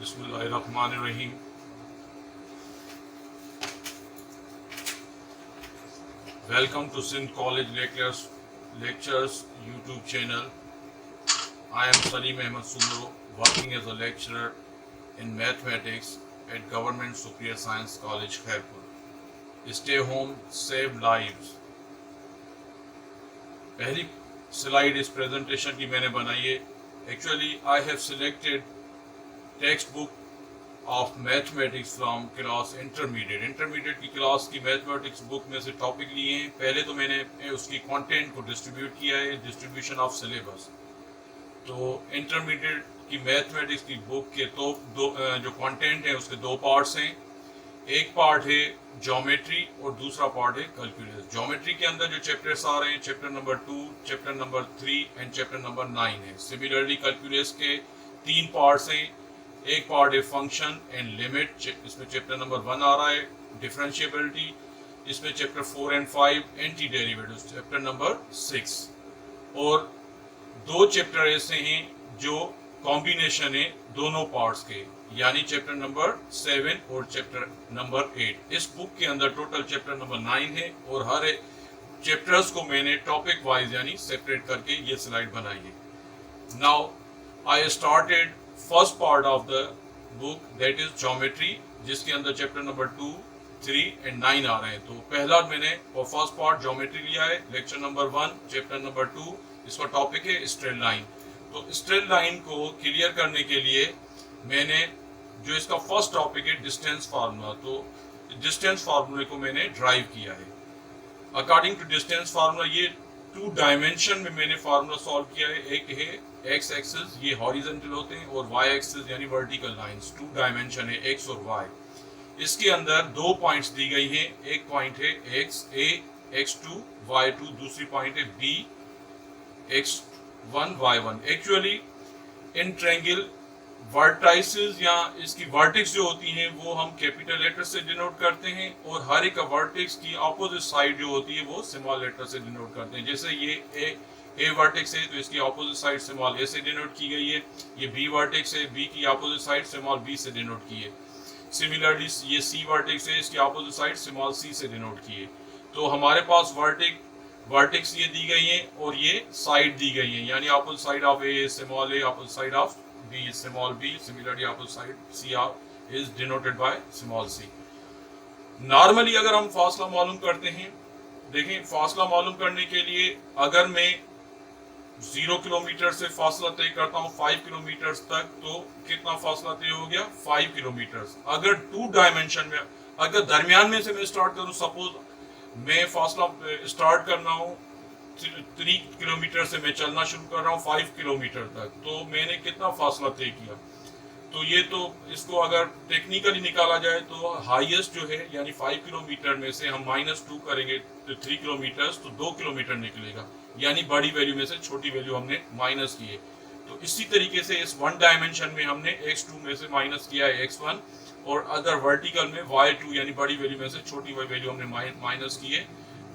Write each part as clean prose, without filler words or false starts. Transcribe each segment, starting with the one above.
Bismillahirrahmanirrahim. Welcome to Sindh College Lectures YouTube channel. I am Salim Ahmed Sumro, working as a lecturer in mathematics at Government Superior Science College, Khairpur. Stay home, save lives. पहली slide इस presentation की मैंने बनाई है. Actually, I have selected textbook of mathematics from class intermediate की class की mathematics book में से टॉपिक लिए हैं. पहले तो मैंने उसकी कंटेंट को डिस्ट्रीब्यूट किया है, डिस्ट्रीब्यूशन ऑफ सिलेबस. तो इंटरमीडिएट की मैथमेटिक्स की बुक के दो जो कंटेंट है उसके दो पार्ट्स हैं. एक पार्ट है ज्योमेट्री और दूसरा पार्ट है कैलकुलस. ज्योमेट्री के अंदर जो चैप्टर्स आ रहे हैं chapter number 2, chapter number 3 and chapter number 9 है. सिमिलरली कैलकुलस के 3 पार्ट्स हैं. एक पार्ट है फंक्शन एंड लिमिट, इसमें चैप्टर नंबर 1 आ रहा है. डिफरेंशिएबिलिटी, इसमें chapter 4 and 5. Anti derivatives chapter number 6. और 2 चैप्टर ऐसे हैं जो कॉम्बिनेशन है दोनों पार्ट्स के, यानी चैप्टर नंबर 7 और चैप्टर नंबर 8. इस बुक के अंदर टोटल चैप्टर नंबर 9 है और हर एक चैप्टर्स को मैंने टॉपिक वाइज यानी सेपरेट करके ये स्लाइड बनाई है. Now I started first part of the book, that is geometry, जिसके अंदर चैप्टर नंबर 2, 3 एंड 9 आ रहे हैं. तो पहला मैंने और फर्स्ट पार्ट ज्योमेट्री लिया है. लेक्चर नंबर 1 चैप्टर नंबर 2, इसका टॉपिक है स्ट्रेट लाइन. तो स्ट्रेट लाइन को क्लियर करने के लिए मैंने जो इसका फर्स्ट टॉपिक है डिस्टेंस फार्मूला, तो डिस्टेंस फार्मूले को मैंने ड्राइव किया है. अकॉर्डिंग टू डिस्टेंस फार्मूला ये 2 डायमेंशन में मैंने फार्मूला सॉल्व किया है. एक है एक्स एक्सिस, ये हॉरिजॉन्टल होते हैं, और वाई एक्सिस यानी वर्टिकल लाइंस. 2 डायमेंशन है एक्स और वाई. इसके अंदर 2 पॉइंट्स दी गई हैं. एक पॉइंट है एक्स ए, x2 y2, दूसरी पॉइंट है b, x1 y1. Actually in triangle vertices या इसकी वर्टेक्स जो होती हैं वो हम कैपिटल लेटर से डिनोट करते हैं, और हर एक वर्टेक्स की ऑपोजिट साइड जो होती है वो स्मॉल लेटर से डिनोट करते हैं. जैसे ये ए वर्टेक्स है तो इसकी ऑपोजिट साइड स्मॉल ए से डिनोट की गई है. ये बी वर्टेक्स है, बी की ऑपोजिट साइड स्मॉल बी से डिनोट की है. सिमिलरली ये सी वर्टेक्स है, इसकी ऑपोजिट साइड स्मॉल सी से डिनोट की है. तो हमारे पास वर्टेक्स ये दी गई है और ये साइड दी गई है, यानी opposite side of A small A, opposite side of B is small b. Similarly, opposite side CR is denoted by small c. Normally अगर हम फासला मालूम करते हैं, देखें फासला मालूम करने के लिए अगर मैं 0 किलोमीटर से फासला तय करता हूँ 5 किलोमीटर तक, तो कितना फासला तय हो गया 5 किलोमीटर. अगर 2 डायमेंशन में, अगर दरमियान में से मैं स्टार्ट करूँ, सपोज मैं फासला स्टार्ट करना हूँ 3 किलोमीटर से, मैं चलना शुरू कर रहा हूँ 5 किलोमीटर तक, तो मैंने कितना फासला तय किया. तो ये तो इसको अगर टेक्निकली निकाला जाए तो हाईएस्ट जो है यानी 5 किलोमीटर में से हम -2 करेंगे तो 3 किलोमीटर, तो 2 किलोमीटर निकलेगा, यानी बड़ी वैल्यू में से छोटी वैल्यू हमने माइनस की है. तो इसी तरीके से इस 1 डायमेंशन में हमने x2 में से माइनस किया है x1, और अदर वर्टिकल में y2 यानी बड़ी वैल्यू में से छोटी वैल्यू हमने माइनस की है,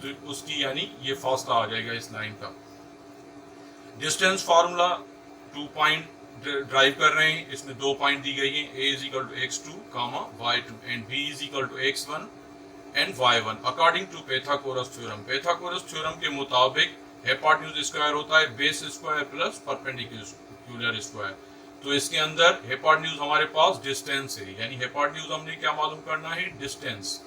तो उसकी यानी ये फासला आ जाएगा इस लाइन का. डिस्टेंस फार्मूला 2 पॉइंट ड्राइव कर रहे हैं. इसमें 2 पॉइंट दी गई हैं, a is equal to x2, y2 and b is equal to x1 and y1. According to Pythagoras theorem, Pythagoras theorem के मुताबिक हाइपोटेन्यूज स्क्वायर होता है base square plus perpendicular square. तो इसके अंदर हाइपोटेन्यूज हमारे पास डिस्टेंस है, यानी हाइपोटेन्यूज हमने क्या मालूम करना है डिस्टेंस,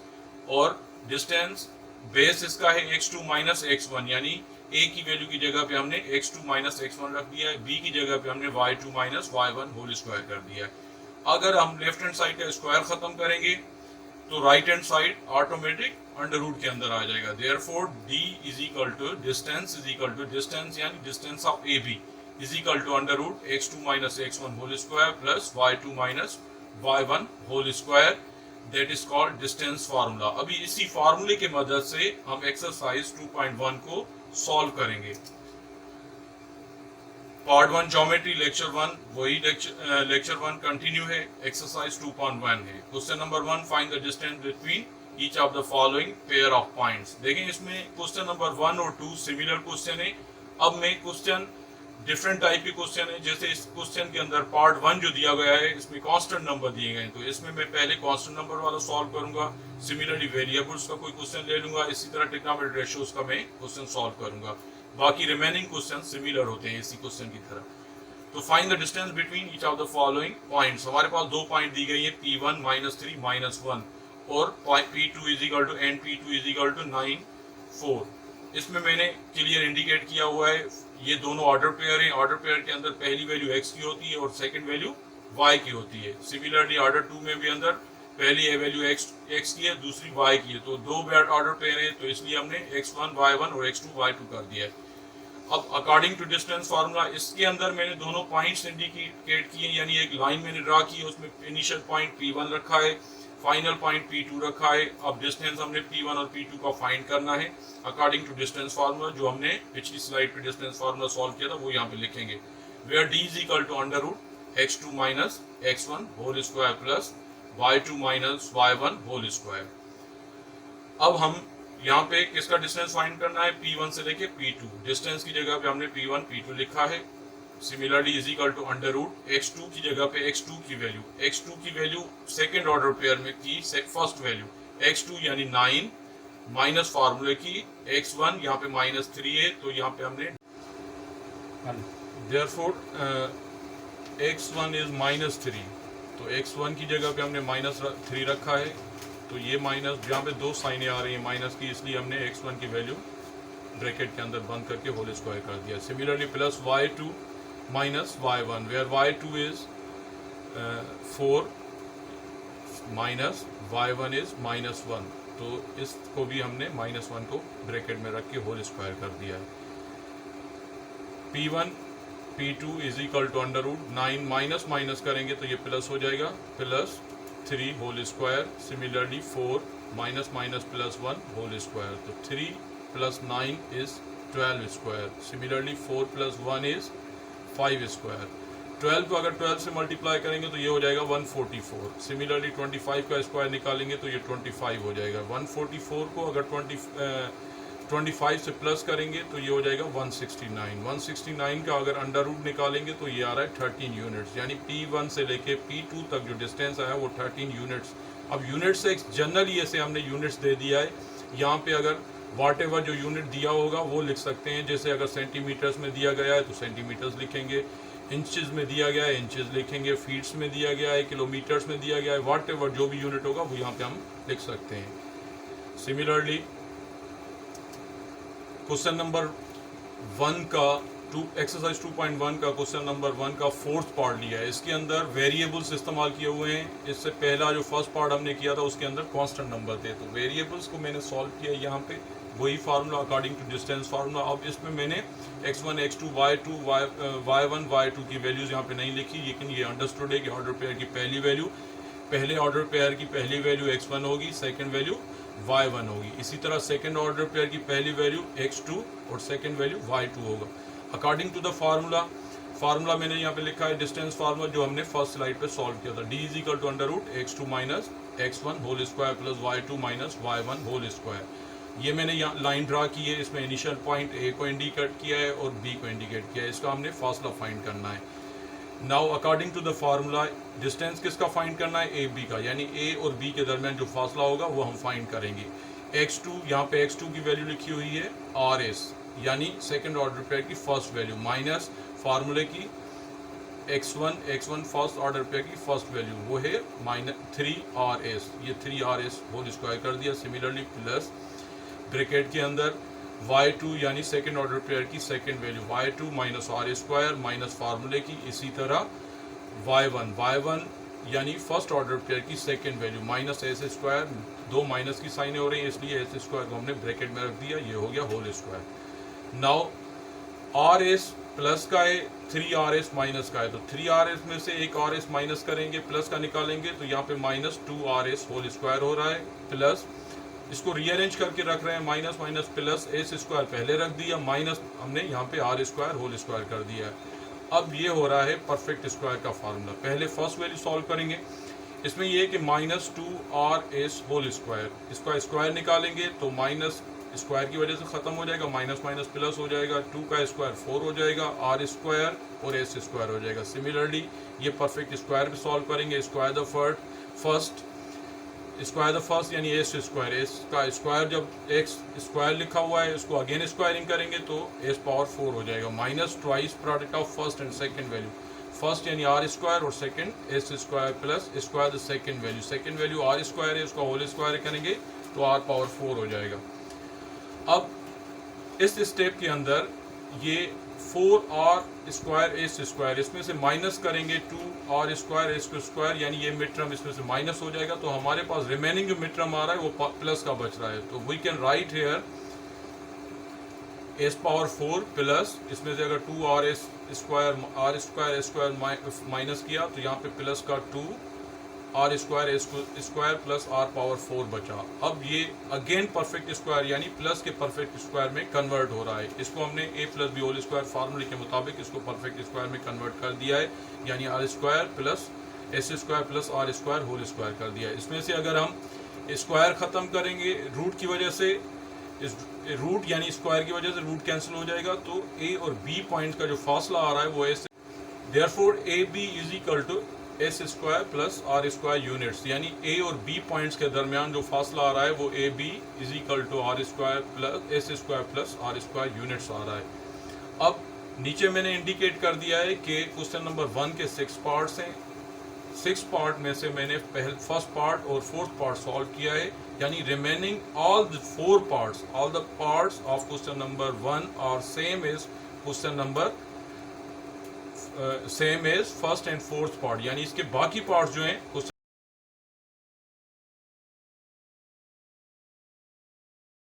और डिस्टेंस बेस इसका है x2 माइनस x1, यानी a की वैल्यू की जगह पे हमने x2 माइनस x1 रख दिया है, b की जगह पे हमने y2 minus y1 whole square कर दिया है. अगर हम लेफ्ट हैंड साइड का स्क्वायर खत्म करेंगे तो right hand side automatic under root के अंदर आ जाएगा. Therefore d is equal to distance यानी distance of ab is equal to under root x2 minus x1 whole square plus y2 minus y1 whole square. That is called distance formula. अभी इसी फार्मूले के मदद से हम एक्सरसाइज 2.1 को solve करेंगे. पार्ट 1 ज्योमेट्री लेक्चर 1 वही लेक्चर 1 कंटिन्यू है, एक्सरसाइज 2.1 है. Question number 1, find the distance between each of the following pair of points. देखें इसमें क्वेश्चन नंबर 1 और 2 सिमिलर क्वेश्चन है. अब मैं क्वेश्चन डिफरेंट टाइप के क्वेश्चन है। जैसे इस क्वेश्चन के अंदर पार्ट 1 जो दिया गया है इसमें कांस्टेंट नंबर दिए गए हैं, तो इसमें मैं पहले कांस्टेंट नंबर वाला सॉल्व करूंगा। सिमिलरली वेरिएबल्स का कोई क्वेश्चन ले लूंगा, इसी तरह ट्रिग्नोमेट्रिक रेशियोज का मैं क्वेश्चन सॉल्व करूंगा। बाकी रिमेनिंग क्वेश्चन सिमिलर होते हैं इसी क्वेश्चन की तरह। तो find the distance between each of the following points. हमारे पास 2 पॉइंट दी गई है P1 -3 -1 और P2 is equal to n, P2 is equal to 9 4। इसमें मैंने क्लियर इंडिकेट किया हुआ है ये दोनों ऑर्डर पेयर हैं। ऑर्डर पेयर के अंदर पहली वैल्यू x की होती है और सेकंड वैल्यू y की होती है। सिमिलरली ऑर्डर 2 में भी अंदर पहली वैल्यू x की है, दूसरी y की है। तो दो ऑर्डर पेयर है, तो इसलिए हमने x1 y1 और x2 y2 कर दिया है। अब अकॉर्डिंग टू डिस्टेंस फार्मूला इसके अंदर मैंने दोनों पॉइंट्स इंडिकेट किए, यानी एक लाइन मैंने ड्रा की है, उसमें इनिशियल पॉइंट P1 रखा है, फाइनल पॉइंट P2 रखा है। अब डिस्टेंस हमने P1 और P2 का फाइंड करना है अकॉर्डिंग टू डिस्टेंस फार्मूला, जो हमने पिछली स्लाइड पे डिस्टेंस फार्मूला सॉल्व किया था वो यहाँ पे लिखेंगे। Where d is equal to under root x2 minus x1 whole square plus y2 minus y1 whole square. अब हम यहाँ पे किसका डिस्टेंस फाइंड करना है, P1 से लेके P2। डिस्टेंस की जगह पे हमने P1 P2 लिखा है। Similarly is equal to under root x2 की जगह पे x2 की वैल्यू सेकेंड ऑर्डर पेयर में की फर्स्ट वैल्यू x2 यानी 9 माइनस फार्मूले की x1 यहाँ पे -3 है, तो यहाँ पे हमने देयरफॉर x1 इज -3, तो x1 की जगह पे हमने -3 रखा है। तो ये माइनस यहाँ पे दो साइनें आ रही हैं माइनस की, इसलिए हमने x1 की वैल्यू ब्रैकेट के अंदर बंद करके होल स्क्वायर कर दिया। Similarly plus y2 minus y1 where y2 is 4 minus y1 is -1, तो इसको भी हमने -1 को ब्रैकेट में रख के होल स्क्वायर कर दिया है। P1 P2 is equal to under root 9 minus minus करेंगे तो ये प्लस हो जाएगा, plus 3 whole square. Similarly 4 minus minus plus 1 whole square, तो 3 plus 9 is 12 square. Similarly 4 plus 1 is 5 square. 12 को अगर 12 से मल्टीप्लाई करेंगे तो ये हो जाएगा 144। सिमिलरली 25 का स्क्वायर निकालेंगे तो ये 25 हो जाएगा। 144 को अगर 25 से प्लस करेंगे तो ये हो जाएगा 169। 169 का अगर अंडर रूट निकालेंगे तो ये आ रहा है 13 यूनिट्स, यानी P1 से लेके P2 तक जो डिस्टेंस आया वो 13 यूनिट्स। अब यूनिट से जनरली ऐसे हमने यूनिट्स दे दिया है, यहाँ पे अगर व्हाटएवर जो यूनिट दिया होगा वो लिख सकते हैं। जैसे अगर सेंटीमीटर्स में दिया गया है तो सेंटीमीटर्स लिखेंगे, इंचेस में दिया गया है इंचेस लिखेंगे, फीट्स में दिया गया है, किलोमीटर्स में दिया गया है, व्हाटएवर जो भी यूनिट होगा वो यहाँ पे हम लिख सकते हैं। सिमिलरली क्वेश्चन नंबर 1 का एक्सरसाइज 2.1 का क्वेश्चन नंबर 1 का फोर्थ पार्ट लिया है। इसके अंदर वेरिएबल्स इस्तेमाल किए हुए हैं। इससे पहला जो फर्स्ट पार्ट हमने किया था उसके अंदर कांस्टेंट नंबर थे, तो वेरिएबल्स को मैंने सॉल्व किया यहाँ पे वही formula according to distance formula. अब इसमें मैंने x1 x2 y2 y1 y2 की वैल्यूज यहाँ पे नहीं लिखी, लेकिन ये अंडरस्टूड है कि ऑर्डर पेयर की पहली वैल्यू पहले ऑर्डर पेयर की पहली वैल्यू x1 होगी, सेकेंड वैल्यू y1 होगी। इसी तरह सेकेंड ऑर्डर पेयर की पहली वैल्यू x2 और सेकेंड वैल्यू y2 होगा अकॉर्डिंग टू द फार्मूला मैंने यहाँ पे लिखा है डिस्टेंस फार्मूला जो हमने फर्स्ट स्लाइड पे सॉल्व किया था। d is equal to under root x2 minus x1 whole square plus y2 minus y1 whole square. ये मैंने यहाँ लाइन ड्रा की है, इसमें इनिशियल पॉइंट a को इंडिकेट किया है और b को इंडिकेट किया है। इसका हमने फासला फाइंड करना है। Now according to the formula distance किसका फाइंड करना है, ए बी का, यानी a और b के दरमियान जो फासला होगा वो हम फाइंड करेंगे। x2 यहाँ पे x2 की वैल्यू लिखी हुई है rs, यानी सेकेंड ऑर्डर पेयर की फर्स्ट वैल्यू माइनस फार्मूले की x1 फर्स्ट ऑर्डर पेयर की फर्स्ट वैल्यू वो है -3rs, ये 3rs होल स्क्वायर कर दिया। सिमिलरली प्लस ब्रैकेट के अंदर y2 यानी सेकेंड ऑर्डर पेयर की second value y2 minus r square minus फार्मूले की, इसी तरह y1 यानी फर्स्ट ऑर्डर पेयर की second value minus s square, दो माइनस की साइनें हो रही हैं इसलिए s स्क्वायर को हमने ब्रैकेट में रख दिया, ये हो गया whole square. Now rs plus का है 3rs माइनस का है, तो 3rs में से एक rs माइनस करेंगे प्लस का निकालेंगे तो यहाँ पे -2rs होल स्क्वायर हो रहा है, प्लस इसको रीअरेंज करके रख रहे हैं minus minus plus s square पहले रख दिया, माइनस हमने यहाँ पे r स्क्वायर होल स्क्वायर कर दिया है। अब ये हो रहा है परफेक्ट स्क्वायर का फार्मूला। पहले फर्स्ट वैल्यू सॉल्व करेंगे, इसमें ये है कि -2rs होल स्क्वायर, इसका स्क्वायर निकालेंगे तो स्क्वायर की वजह से खत्म हो जाएगा, माइनस माइनस प्लस हो जाएगा, 2 का स्क्वायर 4 हो जाएगा, आर स्क्वायर और एस स्क्वायर हो जाएगा। सिमिलरली ये परफेक्ट स्क्वायर भी सॉल्व करेंगे। स्क्वायर द फर्स्ट यानी एस स्क्वायर, एस का स्क्वायर जब एक्स स्क्वायर लिखा हुआ है उसको अगेन स्क्वायरिंग करेंगे तो एस पावर 4 हो जाएगा, minus twice product of first and second value. First यानी आर स्क्वायर और second S square plus square the second value R square है, उसका होल स्क्वायर करेंगे तो आर पावर 4 हो जाएगा। अब इस स्टेप के अंदर ये 4r स्क्वायर एस स्क्वायर, इसमें से माइनस करेंगे 2r स्क्वायर एस स्क्वायर, यानी ये मिड टर्म इसमें से माइनस हो जाएगा, तो हमारे पास रिमेनिंग जो मिड टर्म आ रहा है वो प्लस का बच रहा है। तो we can write here S power 4 plus, इसमें से अगर 2r square R square S square minus किया तो यहाँ पे प्लस का 2r square S square plus R power 4 बचा। अब ये अगेन परफेक्ट स्क्वायर यानी प्लस के परफेक्ट स्क्वायर में कन्वर्ट हो रहा है। इसको हमने a plus B whole square फार्मूले के मुताबिक इसको परफेक्ट स्क्वायर में कन्वर्ट कर दिया है, यानी R square plus S square plus R square whole square कर दिया है। इसमें से अगर हम स्क्वायर खत्म करेंगे रूट की वजह से, इस रूट यानी स्क्वायर की वजह से रूट कैंसिल हो जाएगा, तो a और b पॉइंट का जो फासला आ रहा है वो S, therefore A B is equal to S square plus R square units, यानी ए और बी पॉइंट्स के दरमियान जो फासला आ रहा है वो A B is equal to R square plus S square plus R square units आ रहा है। अब नीचे मैंने इंडिकेट कर दिया है कि क्वेश्चन नंबर 1 के 6 पार्ट्स हैं, 6 पार्ट में से मैंने फर्स्ट पार्ट और फोर्थ पार्ट सॉल्व किया है, यानी remaining all the 4 parts, all the parts of question number 1 are same is question number same as first and fourth part, यानी इसके बाकी पार्ट्स जो हैं